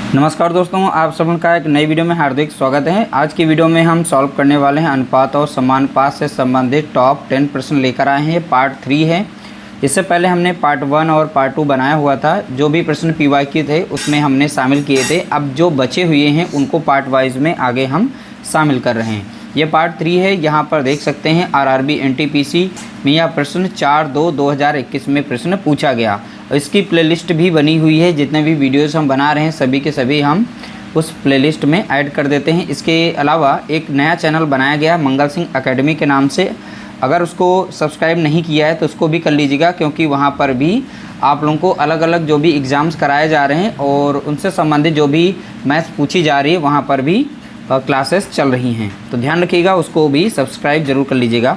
नमस्कार दोस्तों, आप सबका का एक नई वीडियो में हार्दिक स्वागत है। आज की वीडियो में हम सॉल्व करने वाले हैं अनुपात और समानुपात से संबंधित टॉप 10 प्रश्न लेकर आए हैं। पार्ट 3 है। इससे पहले हमने पार्ट 1 और पार्ट 2 बनाया हुआ था। जो भी प्रश्न PYQ थे उसमें हमने शामिल किए थे। अब जो बचे हुए हैं उनको पार्ट वाइज में आगे हम शामिल कर रहे हैं। ये पार्ट 3 है। यहाँ पर देख सकते हैं RRB NTPC में यह प्रश्न 4/2/2021 में प्रश्न पूछा गया। इसकी प्लेलिस्ट भी बनी हुई है। जितने भी वीडियोस हम बना रहे हैं सभी के सभी हम उस प्लेलिस्ट में ऐड कर देते हैं। इसके अलावा एक नया चैनल बनाया गया मंगल सिंह एकेडमी के नाम से। अगर उसको सब्सक्राइब नहीं किया है तो उसको भी कर लीजिएगा, क्योंकि वहाँ पर भी आप लोगों को अलग अलग जो भी एग्ज़ाम्स कराए जा रहे हैं और उनसे संबंधित जो भी मैथ्स पूछी जा रही है वहाँ पर भी क्लासेस चल रही हैं। तो ध्यान रखिएगा, उसको भी सब्सक्राइब जरूर कर लीजिएगा।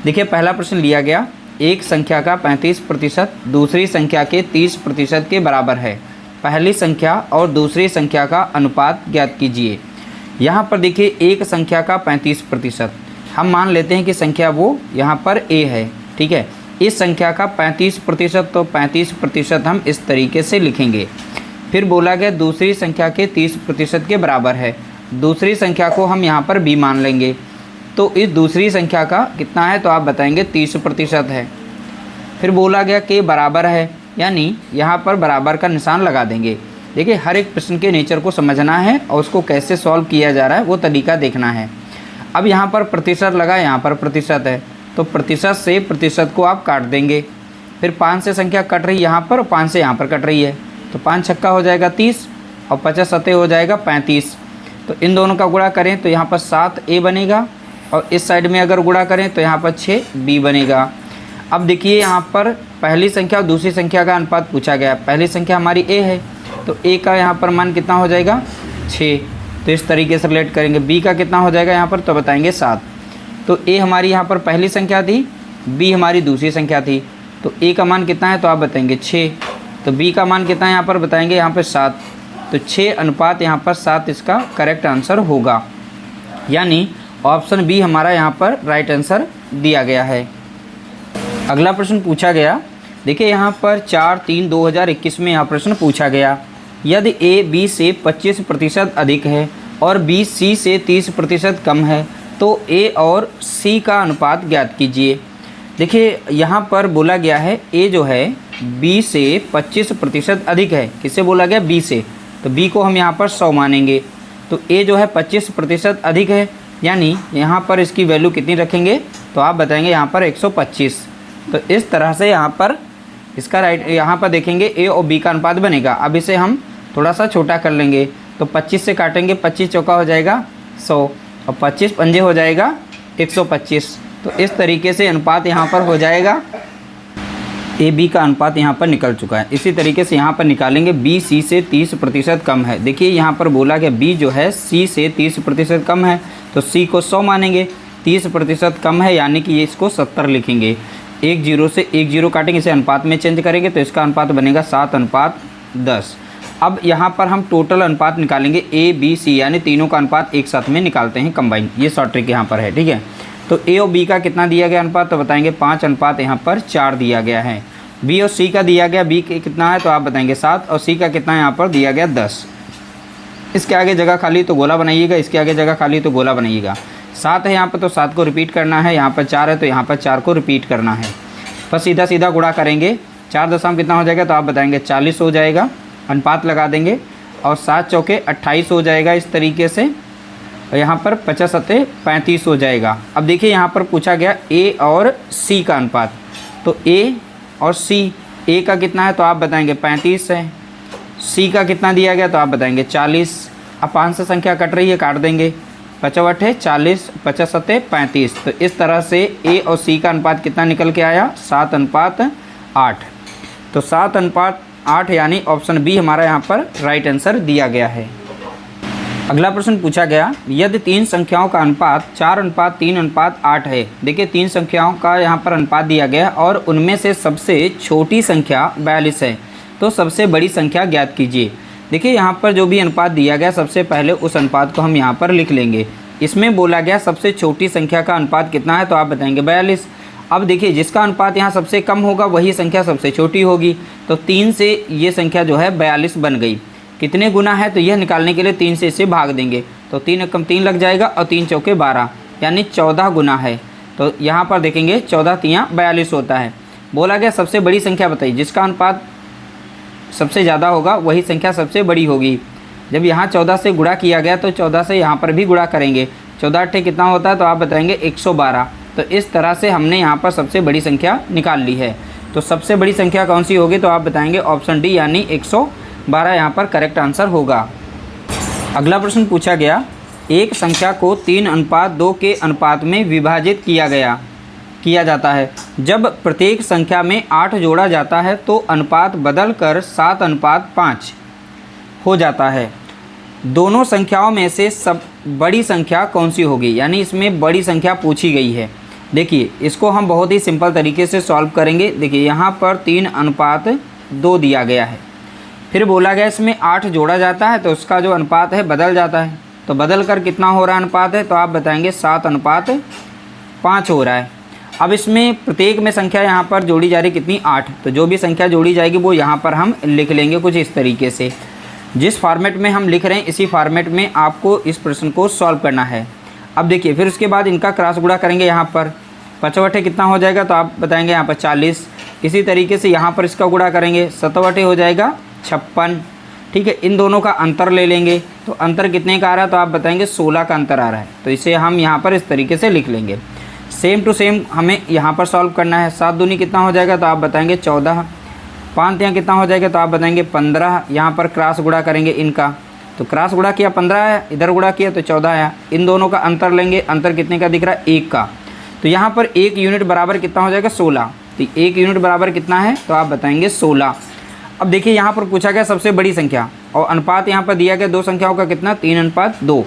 देखिए, पहला प्रश्न लिया गया, एक संख्या का 35% दूसरी संख्या के 30% के बराबर है। पहली संख्या और दूसरी संख्या का अनुपात ज्ञात कीजिए। यहाँ पर देखिए, एक संख्या का 35%, हम मान लेते हैं कि संख्या वो यहाँ पर A है, ठीक है। इस संख्या का 35%, तो 35% हम इस तरीके से लिखेंगे। फिर बोला गया दूसरी संख्या के 30% के बराबर है। दूसरी संख्या को हम यहाँ पर B मान लेंगे। तो इस दूसरी संख्या का कितना है तो आप बताएंगे 30% है। फिर बोला गया कि बराबर है, यानी यहाँ पर बराबर का निशान लगा देंगे। देखिए, हर एक प्रश्न के नेचर को समझना है और उसको कैसे सॉल्व किया जा रहा है वो तरीका देखना है। अब यहाँ पर प्रतिशत लगा, यहाँ पर प्रतिशत है, तो प्रतिशत से प्रतिशत को आप काट देंगे। फिर 5 से संख्या कट रही है यहाँ पर, 5 से यहाँ पर कट रही है, तो 5 छक्का हो जाएगा 30 और 50 सत्ते हो जाएगा 35। तो इन दोनों का गुणा करें तो यहाँ पर 7A बनेगा और इस साइड में अगर गुणा करें तो यहाँ पर 6B बनेगा। अब देखिए, यहाँ पर पहली संख्या और दूसरी संख्या का अनुपात पूछा गया। पहली संख्या हमारी A है, तो A का यहाँ पर मान कितना हो जाएगा 6। तो इस तरीके से रिलेट करेंगे। B का कितना हो जाएगा यहाँ पर, तो बताएंगे 7। तो A हमारी यहाँ पर पहली संख्या थी, B हमारी दूसरी संख्या थी। तो A का मान कितना है तो आप बताएंगे 6। तो B का मान कितना है यहाँ पर बताएंगे यहाँ पर 7। तो 6 अनुपात यहाँ पर 7 इसका करेक्ट आंसर होगा, यानी ऑप्शन B हमारा यहाँ पर राइट आंसर दिया गया है। अगला प्रश्न पूछा गया, देखिए यहाँ पर 4/3/2021 में यह प्रश्न पूछा गया, यदि A B से 25% अधिक है और B C से 30% कम है तो A और C का अनुपात ज्ञात कीजिए। देखिए, यहाँ पर बोला गया है A जो है B से 25% अधिक है। किससे बोला गया? B से। तो B को हम यहाँ पर 100 मानेंगे। तो A जो है 25% अधिक है, यानी यहाँ पर इसकी वैल्यू कितनी रखेंगे तो आप बताएंगे यहाँ पर 125। तो इस तरह से यहाँ पर इसका राइट, यहाँ पर देखेंगे A और B का अनुपात बनेगा। अब इसे हम थोड़ा सा छोटा कर लेंगे, तो 25 से काटेंगे, 25 चौका हो जाएगा 100 और 25 पंजे हो जाएगा 125। तो इस तरीके से अनुपात यहाँ पर हो जाएगा। A B का अनुपात यहाँ पर निकल चुका है। इसी तरीके से यहाँ पर निकालेंगे B C से 30% कम है। देखिए, यहाँ पर बोला कि B जो है C से 30% कम है, तो C को 100 मानेंगे। 30% कम है यानी कि ये इसको 70 लिखेंगे। 1 0 से 1 0 काटेंगे, इसे अनुपात में चेंज करेंगे तो इसका अनुपात बनेगा 7/10। अब यहाँ पर हम टोटल अनुपात निकालेंगे A B C, यानी तीनों का अनुपात एक साथ में निकालते हैं कंबाइन। ये शॉर्ट ट्रिक यहाँ पर है, ठीक है। तो A और B का कितना दिया गया अनुपात तो बताएंगे 5 यहाँ पर 4 दिया गया है। B और C का दिया गया, B के कितना है तो आप बताएंगे 7 और C का कितना यहाँ पर दिया गया 10। इसके आगे जगह खाली तो गोला बनाइएगा, इसके आगे जगह खाली तो गोला बनाइएगा। 7 है यहाँ पर तो 7 को रिपीट करना है, यहाँ पर 4 है तो यहाँ पर 4 को रिपीट करना है। बस सीधा सीधा गुणा करेंगे। 4 दशम कितना हो जाएगा तो आप बताएंगे 40 हो जाएगा। अनुपात लगा देंगे और 7 चौके 28 हो जाएगा इस तरीके से। और यहाँ पर 50 सत्ते 35 हो जाएगा। अब देखिए, यहाँ पर पूछा गया A और C का अनुपात, तो A और C, A का कितना है तो आप बताएंगे 35 है, C का कितना दिया गया तो आप बताएंगे 40। अब 5 से संख्या कट रही है, काट देंगे, 55 40 50 सत्ते 35। तो इस तरह से A और C का अनुपात कितना निकल के आया 7/8। तो 7/8 यानी ऑप्शन B हमारा यहाँ पर राइट आंसर दिया गया है। अगला प्रश्न पूछा गया, यदि 3 संख्याओं का अनुपात 4/3/8 है। देखिए, 3 संख्याओं का यहाँ पर अनुपात दिया गया और उनमें से सबसे छोटी संख्या 42 है, तो सबसे बड़ी संख्या ज्ञात कीजिए। देखिए, यहाँ पर जो भी अनुपात दिया गया सबसे पहले उस अनुपात को हम यहाँ पर लिख लेंगे। इसमें बोला गया सबसे छोटी संख्या का अनुपात कितना है तो आप बताएंगे 42। अब देखिए, जिसका अनुपात यहाँ सबसे कम होगा वही संख्या सबसे छोटी होगी, तो 3 से ये संख्या जो है 42 बन गई। कितने गुना है, तो यह निकालने के लिए 3 से इसे भाग देंगे, तो 3 एकम 3 लग जाएगा और 3 चौके 12, यानी 14 गुना है। तो यहाँ पर देखेंगे 14 तियाँ 42 होता है। बोला गया सबसे बड़ी संख्या बताइए, जिसका अनुपात सबसे ज़्यादा होगा वही संख्या सबसे बड़ी होगी। जब यहाँ 14 से गुणा किया गया तो 14 से यहाँ पर भी गुणा करेंगे, 14 अट्ठे कितना होता है, तो आप बताएंगे 112। तो इस तरह से हमने यहाँ पर सबसे बड़ी संख्या निकाल ली है। तो सबसे बड़ी संख्या कौन सी होगी, तो आप बताएंगे ऑप्शन डी यानी 112 यहाँ पर करेक्ट आंसर होगा। अगला प्रश्न पूछा गया, एक संख्या को 3:2 के अनुपात में विभाजित किया जाता है। जब प्रत्येक संख्या में 8 जोड़ा जाता है तो अनुपात बदलकर 7:5 हो जाता है। दोनों संख्याओं में से सब बड़ी संख्या कौन सी होगी, यानी इसमें बड़ी संख्या पूछी गई है। देखिए इसको हम बहुत ही सिंपल तरीके से सॉल्व करेंगे। देखिए यहाँ पर 3:2 दिया गया है, फिर बोला गया इसमें 8 जोड़ा जाता है तो उसका जो अनुपात है बदल जाता है, तो बदल कर कितना हो रहा है अनुपात है, तो आप बताएंगे 7:5 हो रहा है। अब इसमें प्रत्येक में संख्या यहाँ पर जोड़ी जा रही कितनी, 8, तो जो भी संख्या जोड़ी जाएगी वो यहाँ पर हम लिख लेंगे कुछ इस तरीके से। जिस फॉर्मेट में हम लिख रहे हैं इसी फॉर्मेट में आपको इस प्रश्न को सॉल्व करना है। अब देखिए फिर उसके बाद इनका क्रॉस गुणा करेंगे, यहाँ पर 5 कितना हो जाएगा, तो आप बताएंगे यहाँ पर 40। इसी तरीके से यहाँ पर इसका गुणा करेंगे, 7 हो जाएगा 56। ठीक है, इन दोनों का अंतर ले लेंगे, तो अंतर कितने का आ रहा है, तो आप बताएंगे 16 का अंतर आ रहा है, तो इसे हम यहाँ पर इस तरीके से लिख लेंगे। सेम टू सेम हमें यहाँ पर सॉल्व करना है। 7 दूनी कितना हो जाएगा, तो आप बताएंगे 14। 5 यहाँ कितना हो जाएगा, तो आप बताएंगे 15। यहाँ पर क्रॉस गुणा करेंगे इनका, तो क्रॉस गुणा किया 15 है, इधर गुणा किया तो 14 आया। इन दोनों का अंतर लेंगे, अंतर कितने का दिख रहा है, 1 का। तो यहाँ पर 1 यूनिट बराबर कितना हो जाएगा, 16। तो 1 यूनिट बराबर कितना है, तो आप बताएंगे 16। अब देखिए यहाँ पर पूछा गया सबसे बड़ी संख्या और अनुपात यहाँ पर दिया गया दो संख्याओं का कितना, 3:2।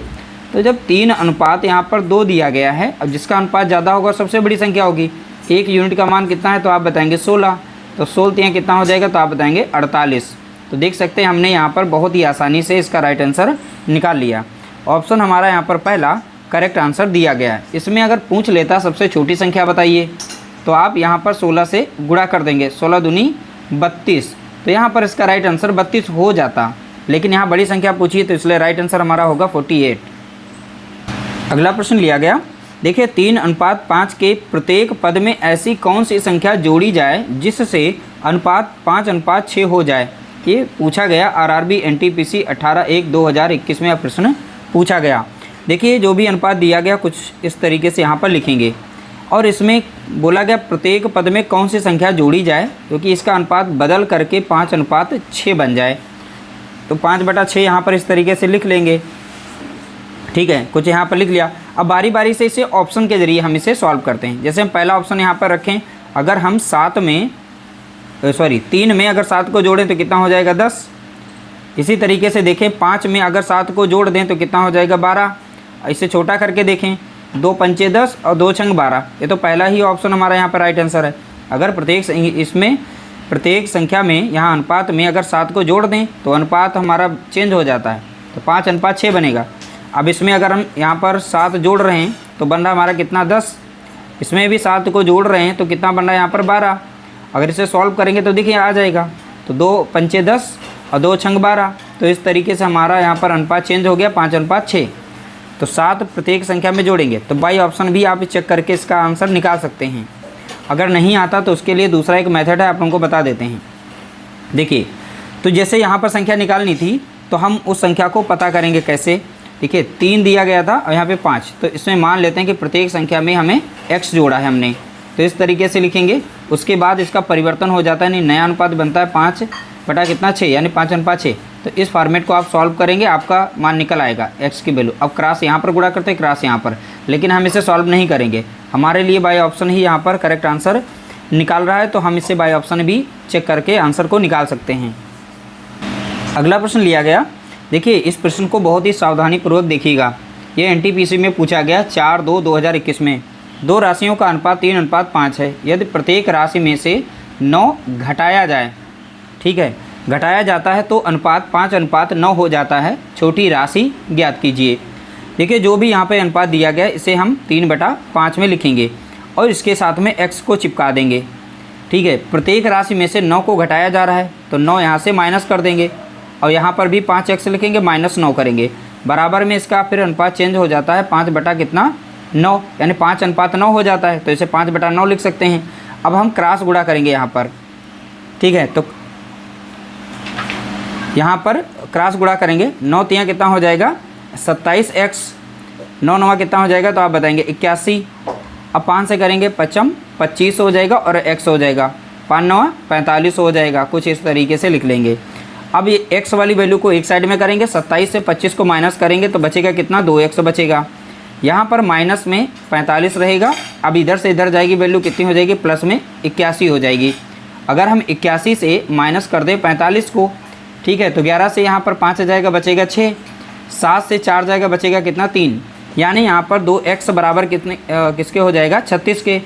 तो जब 3 अनुपात यहाँ पर 2 दिया गया है, अब जिसका अनुपात ज़्यादा होगा सबसे बड़ी संख्या होगी। 1 यूनिट का मान कितना है, तो आप बताएंगे 16। तो 16 यहाँ कितना हो जाएगा, तो आप बताएंगे 48। तो देख सकते हैं हमने यहाँ पर बहुत ही आसानी से इसका राइट आंसर निकाल लिया। ऑप्शन हमारा यहाँ पर पहला करेक्ट आंसर दिया गया है। इसमें अगर पूछ लेता सबसे छोटी संख्या बताइए, तो आप यहाँ पर 16 से गुणा कर देंगे, 16 दूनी 32, तो यहाँ पर इसका राइट आंसर 32 हो जाता। लेकिन यहाँ बड़ी संख्या पूछी तो इसलिए राइट आंसर हमारा होगा 48। अगला प्रश्न लिया गया, देखिए 3:5 के प्रत्येक पद में ऐसी कौन सी संख्या जोड़ी जाए जिससे अनुपात 5:6 हो जाए। ये पूछा गया आरआरबी एनटीपीसी 18/1/2021 में यह प्रश्न पूछा गया। देखिए जो भी अनुपात दिया गया कुछ इस तरीके से यहाँ पर लिखेंगे और इसमें बोला गया प्रत्येक पद में कौन सी संख्या जोड़ी जाए क्योंकि इसका अनुपात बदल करके 5:6 बन जाए। तो 5/6 यहाँ पर इस तरीके से लिख लेंगे। ठीक है, कुछ यहाँ पर लिख लिया। अब बारी बारी से इसे ऑप्शन के ज़रिए हम इसे सॉल्व करते हैं। जैसे हम पहला ऑप्शन यहाँ पर रखें, अगर हम 3 में अगर 7 को जोड़ें तो कितना हो जाएगा 10। इसी तरीके से देखें 5 में अगर 7 को जोड़ दें तो कितना हो जाएगा 12। इसे छोटा करके देखें, 2 पंचे 10 और 2 छंग 12। ये तो पहला ही ऑप्शन हमारा यहाँ पर राइट आंसर है। अगर प्रत्येक संख्या में यहाँ अनुपात में अगर 7 को जोड़ दें तो अनुपात हमारा चेंज हो जाता है, तो 5:6 बनेगा। अब इसमें अगर हम यहाँ पर 7 जोड़ रहे हैं तो बन रहा हमारा कितना 10। इसमें भी 7 को जोड़ रहे हैं तो कितना बन रहा है यहाँ पर 12। अगर इसे सॉल्व करेंगे तो देखिए आ जाएगा, तो 2 पंचे 10 और 2 छंग 12। तो इस तरीके से हमारा यहाँ पर अनुपात चेंज हो गया 5:6। तो 7 प्रत्येक संख्या में जोड़ेंगे। तो बाई ऑप्शन भी आप चेक करके इसका आंसर निकाल सकते हैं। अगर नहीं आता तो उसके लिए दूसरा एक मेथड है, आप लोगों को बता देते हैं। देखिए तो जैसे यहाँ पर संख्या निकालनी थी तो हम उस संख्या को पता करेंगे कैसे। देखिए 3 दिया गया था और यहाँ पे 5, तो इसमें मान लेते हैं कि प्रत्येक संख्या में हमें x जोड़ा है हमने, तो इस तरीके से लिखेंगे। उसके बाद इसका परिवर्तन हो जाता है, नहीं नया अनुपात बनता है 5/6 यानी 5:6। तो इस फॉर्मेट को आप सॉल्व करेंगे, आपका मान निकल आएगा x की वैल्यू। अब क्रॉस यहाँ पर गुणा करते हैं, क्रॉस यहाँ पर, लेकिन हम इसे सॉल्व नहीं करेंगे। हमारे लिए बाई ऑप्शन ही यहाँ पर करेक्ट आंसर निकाल रहा है, तो हम इसे बाई ऑप्शन भी चेक करके आंसर को निकाल सकते हैं। अगला प्रश्न लिया गया, देखिए इस प्रश्न को बहुत ही सावधानीपूर्वक देखिएगा। ये एनटीपीसी में पूछा गया 4/2/2021 में 2 राशियों का अनुपात 3:5 है। यदि प्रत्येक राशि में से 9 घटाया जाए, ठीक है, घटाया जाता है तो अनुपात 5:9 हो जाता है। छोटी राशि ज्ञात कीजिए। देखिए जो भी यहाँ पे अनुपात दिया गया इसे हम 3/5 में लिखेंगे और इसके साथ में x को चिपका देंगे। ठीक है, प्रत्येक राशि में से 9 को घटाया जा रहा है तो 9 यहाँ से माइनस कर देंगे। और यहाँ पर भी 5x लिखेंगे, -9 करेंगे, बराबर में इसका फिर अनुपात चेंज हो जाता है 5 बटा कितना 9, यानी 5:9 हो जाता है, तो इसे 5/9 लिख सकते हैं। अब हम क्रॉस गुणा करेंगे यहाँ पर, ठीक है, तो यहाँ पर क्रॉस गुणा करेंगे, 9 तियाँ कितना हो जाएगा 27x, 9 9 कितना हो जाएगा, तो आप बताएंगे 81। अब 5 से करेंगे 5 25 हो जाएगा और x हो जाएगा 5 9 45 हो जाएगा, कुछ इस तरीके से लिख लेंगे। अब ये x वाली वैल्यू को एक साइड में करेंगे, 27 से 25 को माइनस करेंगे तो बचेगा कितना 2x बचेगा। यहाँ पर माइनस में 45 रहेगा, अब इधर से इधर जाएगी वैल्यू कितनी हो जाएगी, प्लस में 81 हो जाएगी। अगर हम 81 से माइनस कर दें 45 को, ठीक है, तो 11 से यहाँ पर 5 जाएगा बचेगा 6, 7 से 4 जाएगा बचेगा कितना 3, यानी यहाँ पर 2x बराबर कितने किसके हो जाएगा 36 के,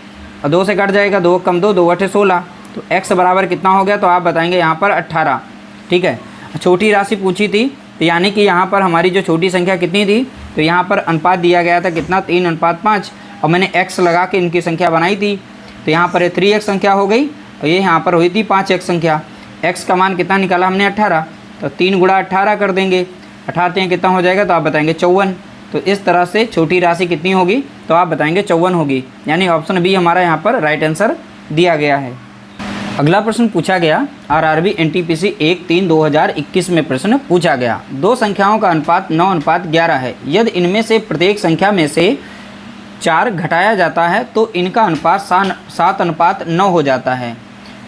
और 2 से कट जाएगा, 2 कम 2 2 8 16, तो x बराबर कितना हो गया, तो आप बताएंगे यहाँ पर 18, ठीक है। छोटी राशि पूछी थी, तो यानी कि यहाँ पर हमारी जो छोटी संख्या कितनी थी, तो यहाँ पर अनुपात दिया गया था कितना 3:5, और मैंने x लगा के इनकी संख्या बनाई थी, तो यहाँ पर 3x संख्या हो गई और ये यहाँ पर हुई थी 5x संख्या। x का मान कितना निकाला हमने 18, तो 3 गुणा 18 कर देंगे, 18 कितना हो जाएगा, तो आप बताएंगे 54। तो इस तरह से छोटी राशि कितनी होगी, तो आप बताएंगे 54 होगी, यानी ऑप्शन बी हमारा यहाँ पर राइट आंसर दिया गया है। अगला प्रश्न पूछा गया, आरआरबी एनटीपीसी 1/3/2021 में प्रश्न पूछा गया, दो संख्याओं का अनुपात 9:11 है, यदि इनमें से प्रत्येक संख्या में से 4 घटाया जाता है तो इनका अनुपात 7:9 हो जाता है।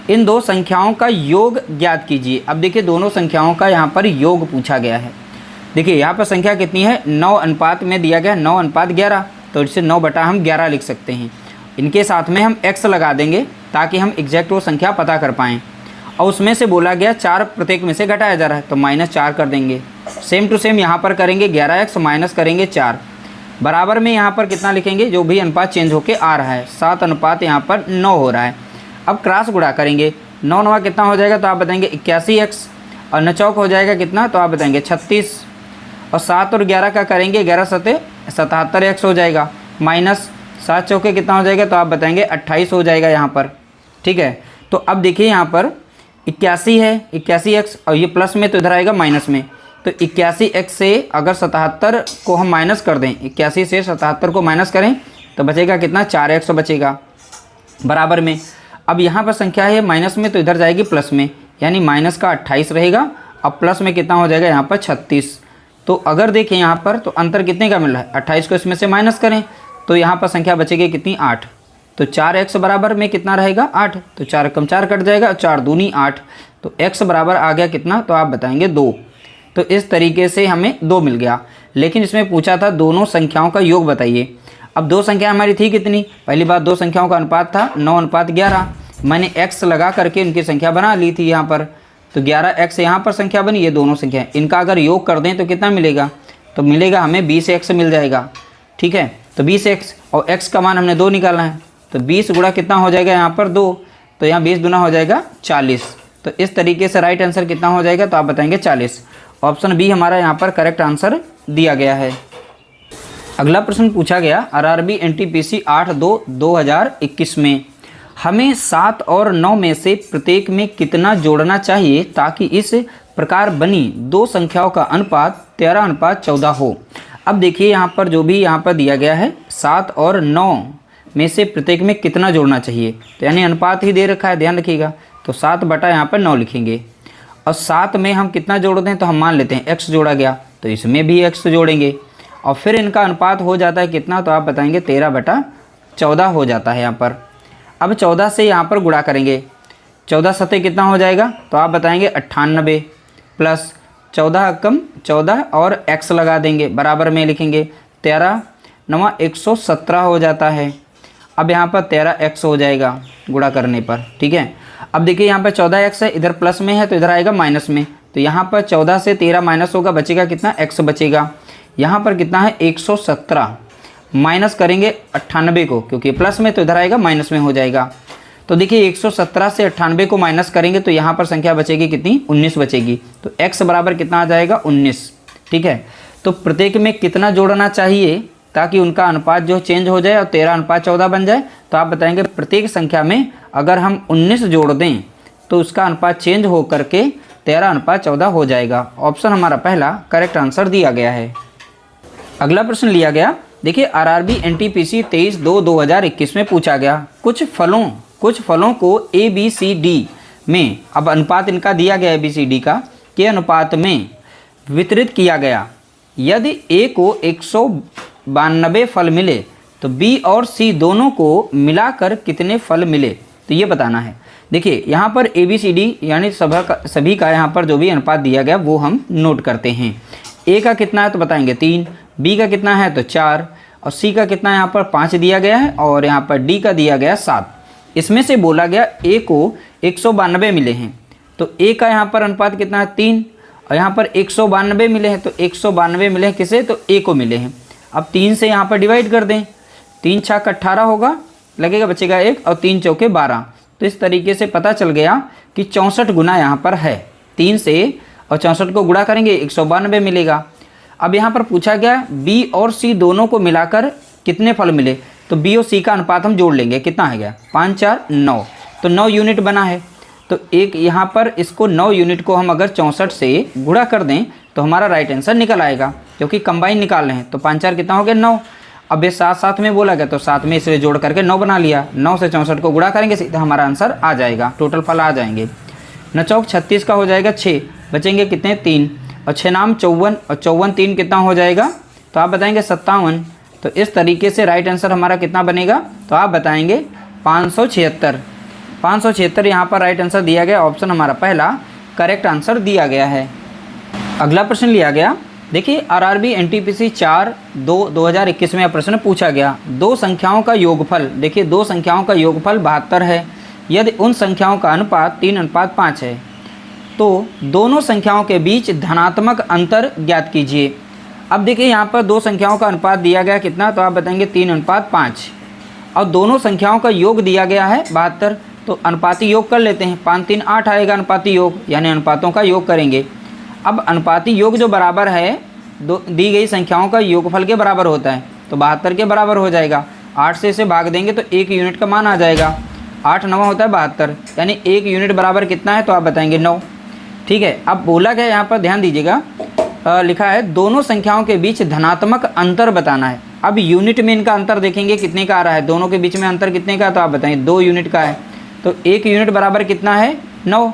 इन दो संख्याओं का योग ज्ञात कीजिए। अब देखिए दोनों संख्याओं का यहाँ पर योग पूछा गया है। देखिए यहाँ पर संख्या कितनी है, 9 अनुपात में दिया गया 9:11, तो इसे 9 बटा हम 11 लिख सकते हैं। इनके साथ में हम x लगा देंगे ताकि हम एग्जैक्ट वो संख्या पता कर पाएँ। और उसमें से बोला गया 4 प्रत्येक में से घटाया जा रहा है, तो -4 कर देंगे। सेम टू सेम यहाँ पर करेंगे 11x माइनस करेंगे 4, बराबर में यहाँ पर कितना लिखेंगे, जो भी अनुपात चेंज होके आ रहा है, 7 यहाँ पर 9 हो रहा है। अब क्रॉस गुणा करेंगे, 9 9 कितना हो जाएगा, तो आप बताएंगे 81x, और 9 चौक हो जाएगा कितना, तो आप बताएंगे 36, और 7 और 11 का करेंगे 11 7 77x हो जाएगा, माइनस 7 चौके कितना हो जाएगा, तो आप बताएंगे 28 हो जाएगा यहाँ पर, ठीक है। तो अब देखिए यहाँ पर 81 है 81x, और ये प्लस में तो इधर आएगा माइनस में, तो 81x से अगर 77 को हम माइनस कर दें, 81 से 77 को माइनस करें तो बचेगा कितना 4x बचेगा, बराबर में। अब यहाँ पर संख्या है माइनस में, तो इधर जाएगी प्लस में, यानी माइनस का 28 रहेगा, अब प्लस में कितना हो जाएगा यहाँ पर 36। तो अगर देखें यहाँ पर तो अंतर कितने का मिल रहा है, 28 को इसमें से माइनस करें तो यहाँ पर संख्या बचेगी कितनी 8, तो 4x बराबर में कितना रहेगा 8, तो 4 कम 4 कट जाएगा, 4 दूनी 8, तो x बराबर आ गया कितना, तो आप बताएंगे 2। तो इस तरीके से हमें 2 मिल गया। लेकिन इसमें पूछा था दोनों संख्याओं का योग बताइए। अब दो संख्या हमारी थी कितनी, पहली बात दो संख्याओं का अनुपात था 9:11, मैंने x लगा करके इनकी संख्या बना ली थी यहाँ पर, तो 11x यहाँ पर संख्या बनी, ये दोनों संख्या, इनका अगर योग कर दें तो कितना मिलेगा, तो मिलेगा हमें 20x मिल जाएगा, ठीक है। तो 20x और x का मान हमने 2 निकालना है, तो 20 गुणा कितना हो जाएगा यहाँ पर 2, तो यहाँ 20 गुना हो जाएगा 40। तो इस तरीके से राइट आंसर कितना हो जाएगा, तो आप बताएंगे 40। ऑप्शन बी हमारा यहाँ पर करेक्ट आंसर दिया गया है। अगला प्रश्न पूछा गया, आरआरबी एनटीपीसी 8/2/2021 में हमें 7 और 9 में से प्रत्येक में कितना जोड़ना चाहिए ताकि इस प्रकार बनी दो संख्याओं का अनुपात 13:14 हो। अब देखिए यहाँ पर जो भी यहाँ पर दिया गया है 7 और 9 में से प्रत्येक में कितना जोड़ना चाहिए, तो यानी अनुपात ही दे रखा है, ध्यान रखिएगा। तो 7 बटा यहाँ पर 9 लिखेंगे, और 7 में हम कितना जोड़ दें, तो हम मान लेते हैं x जोड़ा गया, तो इसमें भी x जोड़ेंगे, और फिर इनका अनुपात हो जाता है कितना, तो आप बताएंगे 13/14 हो जाता है यहाँ पर। अब 14 से यहाँ पर गुणा करेंगे, 14 सत्ते कितना हो जाएगा, तो आप बताएंगे 98 प्लस 14 कम 14 और x लगा देंगे, बराबर में लिखेंगे 13 9 117 हो जाता है। अब यहाँ पर 13x हो जाएगा गुणा करने पर, ठीक है। अब देखिए यहाँ पर 14x है, इधर प्लस में है तो इधर आएगा माइनस में, तो यहाँ पर 14 से 13 माइनस होगा, बचेगा कितना x बचेगा। यहाँ पर कितना है 117, माइनस करेंगे 98 को, क्योंकि प्लस में तो इधर आएगा माइनस में हो जाएगा। तो देखिए 117 से 98 को माइनस करेंगे तो यहाँ पर संख्या बचेगी कितनी 19 बचेगी, तो x बराबर कितना आ जाएगा 19, ठीक है। तो प्रत्येक में कितना जोड़ना चाहिए ताकि उनका अनुपात जो चेंज हो जाए और 13:14 बन जाए, तो आप बताएंगे प्रत्येक संख्या में अगर हम 19 जोड़ दें तो उसका अनुपात चेंज हो करके 13:14 हो जाएगा। ऑप्शन हमारा पहला करेक्ट आंसर दिया गया है। अगला प्रश्न लिया गया, देखिए आरआरबी एनटीपीसी 23/2/2021 में पूछा गया कुछ फलों को ए बी सी डी में, अब अनुपात इनका दिया गया है बी सी डी का, के अनुपात में वितरित किया गया। यदि ए को 192 फल मिले तो बी और सी दोनों को मिलाकर कितने फल मिले, तो ये बताना है। देखिए यहाँ पर ए बी सी डी यानी सभी का यहाँ पर जो भी अनुपात दिया गया वो हम नोट करते हैं। ए का कितना है तो बताएंगे 3, बी का कितना है तो 4 और सी का कितना यहाँ पर 5 दिया गया है और यहाँ पर डी का दिया गया 7। इसमें से बोला गया ए को 192 मिले हैं, तो ए का यहाँ पर अनुपात कितना है 3 और यहाँ पर 192 मिले हैं, तो 192 मिले हैं किसे, तो ए को मिले हैं। अब 3 से यहाँ पर डिवाइड कर दें, 3 छक्का 18 होगा, लगेगा बचेगा 1 और 3 चौके 12। तो इस तरीके से पता चल गया कि 64 गुना यहाँ पर है। 3 से और 64 को गुणा करेंगे 192 मिलेगा। अब यहाँ पर पूछा गया बी और सी दोनों को मिलाकर कितने फल मिले, तो बी और सी का अनुपात हम जोड़ लेंगे, कितना है गया 5 4 9, तो 9 यूनिट बना है। तो एक यहाँ पर इसको 9 यूनिट को हम अगर 64 से गुणा कर दें तो हमारा राइट आंसर निकल आएगा, क्योंकि कंबाइन निकाल रहे हैं। तो 5 4 कितना हो गया 9। अब ये साथ में बोला गया तो साथ में इसलिए जोड़ करके 9 बना लिया। 9 से 64 को गुणा करेंगे सीधा हमारा आंसर आ जाएगा, टोटल फल आ जाएंगे। 9 चौक 36 का हो जाएगा 6, बचेंगे कितने 3 और 6 नाम 54 और 54 3 कितना हो जाएगा, तो आप बताएंगे 57। तो इस तरीके से राइट आंसर हमारा कितना बनेगा, तो आप बताएंगे 576। 576 यहाँ पर राइट आंसर दिया गया। ऑप्शन हमारा पहला करेक्ट आंसर दिया गया है। अगला प्रश्न लिया गया, देखिए आरआरबी एनटीपीसी 4/2/2021 में यह प्रश्न पूछा गया दो संख्याओं का योगफल, देखिए दो संख्याओं का योगफल 72 है। यदि उन संख्याओं का अनुपात 3:5 है तो दोनों संख्याओं के बीच धनात्मक अंतर ज्ञात कीजिए। अब देखिए यहाँ पर दो संख्याओं का अनुपात दिया गया कितना, तो आप बताएंगे 3:5 और दोनों संख्याओं का योग दिया गया है 72, तो अनुपाती योग कर लेते हैं। 5 3 8 आएगा अनुपाती योग, यानी अनुपातों का योग करेंगे। अब अनुपाती योग जो बराबर है दी गई संख्याओं का योगफल के बराबर होता है, तो 72 के बराबर हो जाएगा। 8 से इसे भाग देंगे तो 1 यूनिट का मान आ जाएगा। 8 9 होता है 72, यानी 1 यूनिट बराबर कितना है, तो आप बताएंगे 9। ठीक है, अब बोला गया यहाँ पर ध्यान दीजिएगा, लिखा है दोनों संख्याओं के बीच धनात्मक अंतर बताना है। अब यूनिट में इनका अंतर देखेंगे कितने का आ रहा है, दोनों के बीच में अंतर कितने का, तो आप बताएंगे 2 यूनिट का है। तो 1 यूनिट बराबर कितना है 9,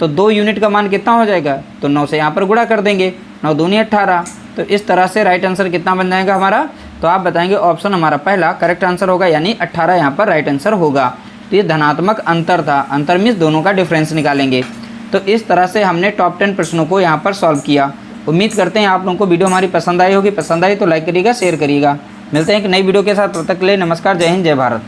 तो 2 यूनिट का मान कितना हो जाएगा, तो 9 से यहाँ पर गुणा कर देंगे, 9 दूनी 18। तो इस तरह से राइट आंसर कितना बन जाएगा हमारा, तो आप बताएंगे ऑप्शन हमारा पहला करेक्ट आंसर होगा, यानी 18 यहाँ पर राइट आंसर होगा। तो ये धनात्मक अंतर था, अंतर मीन्स दोनों का डिफरेंस निकालेंगे। तो इस तरह से हमने टॉप 10 प्रश्नों को यहाँ पर सॉल्व किया। उम्मीद करते हैं आप लोगों को वीडियो हमारी पसंद आई होगी। पसंद आई तो लाइक करिएगा, शेयर करिएगा। मिलते हैं एक नई वीडियो के साथ, तब तक के लिए नमस्कार, जय हिंद, जय भारत।